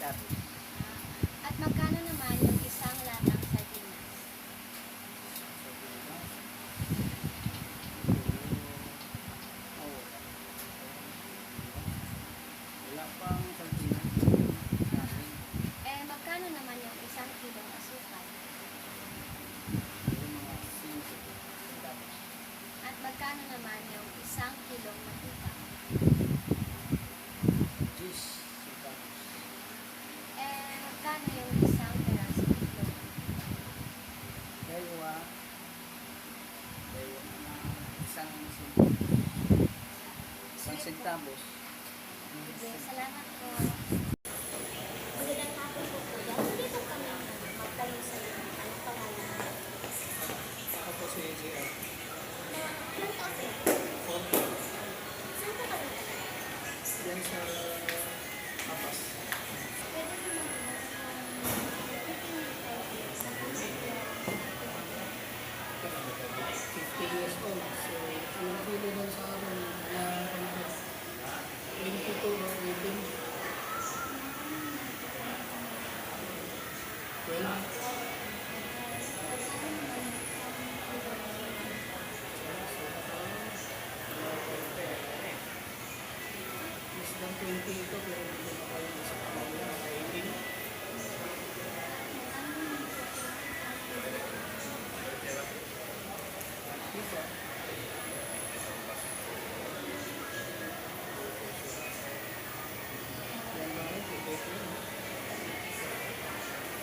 Tapos, At magkano naman yung isang latang sardinas? oh, wala pang sardinas. Magkano naman yung isang kilong asukal? Yung mga 5 centavos. At magkano naman yung isang kilong mantika? 10 centavos. Magkano yung isang peraso itlog? Dalawa na isang centavos. Sige, salamat po. Magandang hapon po po. Hindi po kami magtanong sa iyo. Anong pangalan? Ako si JR. Ilang taon po? Saan po kami tayo? Yan sa Apas. Pwede po mag 50 years old. So, yung nabili doon sa amin na 22 or 18. Well, mas than 20 ito pero hindi pa kayo sa pamilya na 18. Diba? Yan lang yun, hindi ko yun.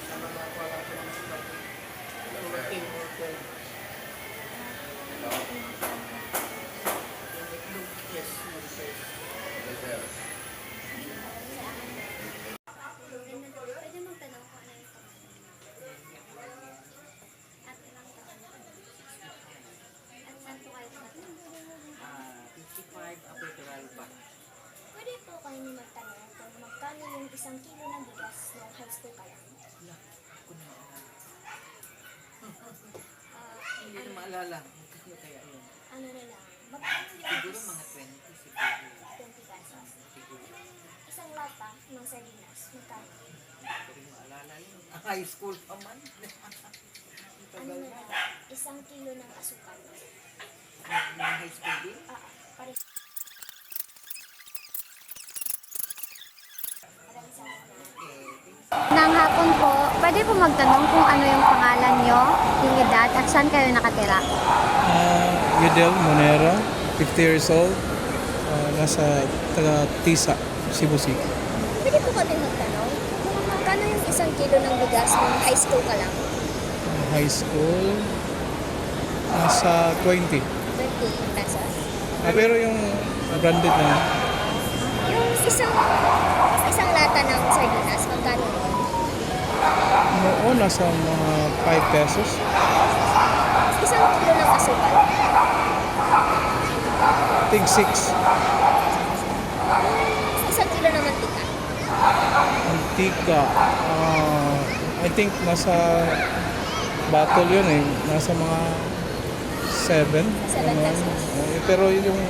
Sana makakuha ko ng spot. 14 or 12. Yung itlog, yes, mag-fresh. Pwede magtanong kung ano yung pangalan. At ilang taon. At saan po kayo tumatanda? 55 Apertural pa. Pwede po kayo magtanong kung magkano yung isang kilo ng bigas nung high school ka lang? Wala, ako na maalala. Hindi na Ano, maalala. Kasi kaya yun. ano na lang? Magkano yung Siguro mga 20 siguro. 20 pesos? Siguro. Isang lata ng sardinas, magkano? Hindi ko rin maalala yun. High school pa man. Ang Ano tagal na na. lang? Isang kilo ng asukal. Mga high school din. Pare. Maraming salamat. Nang hapon po, pwede po magtanong kung ano yung pangalan nyo, yung edad, at saan kayo nakatira? Yudel Monera, 50 years old, nasa taga Tisa, Cebu City. Pwede po kami magtanong kung magkano yung isang kilo ng bigas nung high school ka lang? High school, nasa 20. 20 pesos. Pero yung branded na, Yung isang lata ng sardinas, magkano? noon nasa mga 5 pesos. Isang kilo ng asukal. Tig 6. Isang kilo ng mantika. Antika, I think nasa bottle yun eh, nasa mga 7. 7 pesos. Pero yung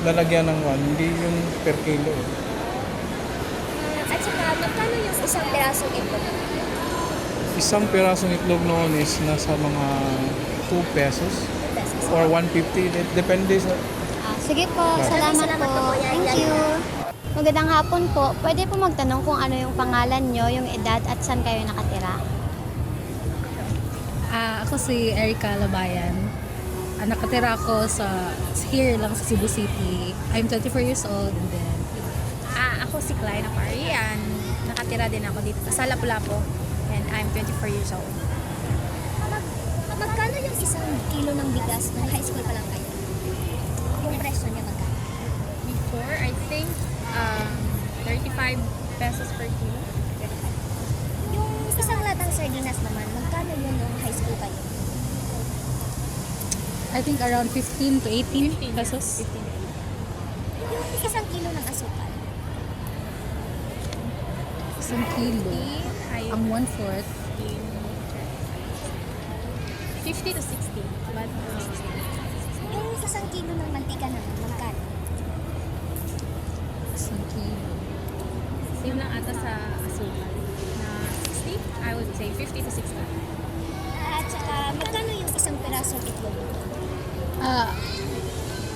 lalagyan ng one, hindi yung per kilo. At saka, magkano yung isang pirasong itlog? Isang pirasong itlog noon is nasa mga 2 pesos 2 pesos. or 150. Depende sa... Sige po, salamat po. Thank you. Magandang hapon po. Pwede po magtanong kung ano yung pangalan nyo, yung edad, at saan kayo nakatira? Ako si Erica Labayan. Nakatira ako here lang sa Cebu City. I'm 24 years old and then Ako si Klein Apari and nakatira din ako dito sa Lapu-Lapu and I'm 24 years old. Magkano yung isang kilo ng bigas nung high school pa lang kayo? Yung presyo niya magkano? Before, I think 35 pesos per kilo. Yung isang latang sardinas naman, magkano yun nung high school kayo? I think around 15 to 18 pesos. Yung isang kilo ng asukal. Isang kilo. Ang 1/4. 50 to 60. But, Yung isang kilo ng mantika naman, magkano? Isang kilo. Same lang ata sa asukal na 60. I would say 50 to 60. At saka, magkano yung isang pirasong itlog?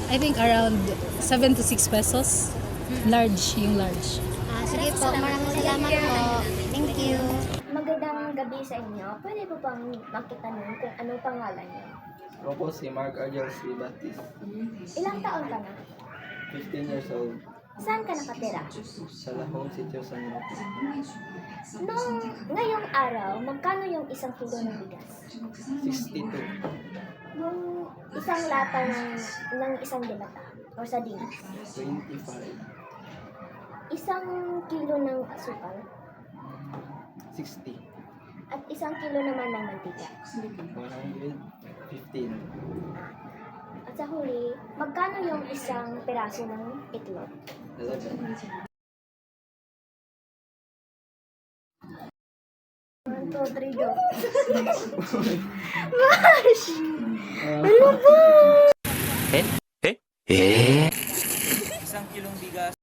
I think around 7 to 6 pesos. Large, yung large. Sige po, maraming salamat po. Thank you. Magandang gabi sa inyo. Pwede po bang makitanong kung anong pangalan niyo? Ako po si Mark Argel C. Batis, Ilang taon ka na? 15 years old, Saan ka nakatira? sa Lahong Sitio San Roque. Nung ngayong araw, magkano yung isang kilo ng bigas? 62, Yung isang lata ng isang dilata o sardinas. 25, Isang kilo ng asukal 60, at isang kilo naman ng mantika. 115, At sa huli, magkano yung isang peraso ng itlog? 11, 1, 2, 3, go. Isang kilong bigas,